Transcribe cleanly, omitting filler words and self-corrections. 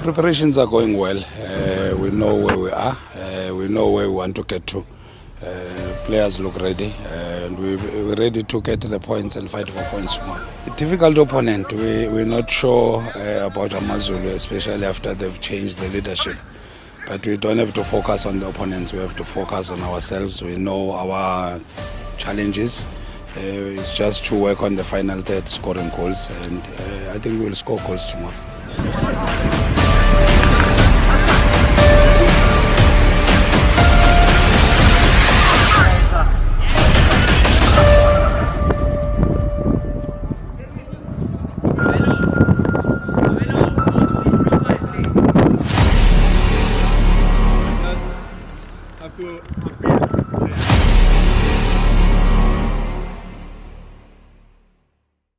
Preparations are going well. We know where we are. We know where we want to get to. Players look ready, and we're ready to get the points and fight for points tomorrow. Difficult opponent. We're not sure about AmaZulu, especially after they've changed the leadership. But we don't have to focus on the opponents. We have to focus on ourselves. We know our challenges. It's just to work on the final third, scoring goals, and I think we'll score goals tomorrow.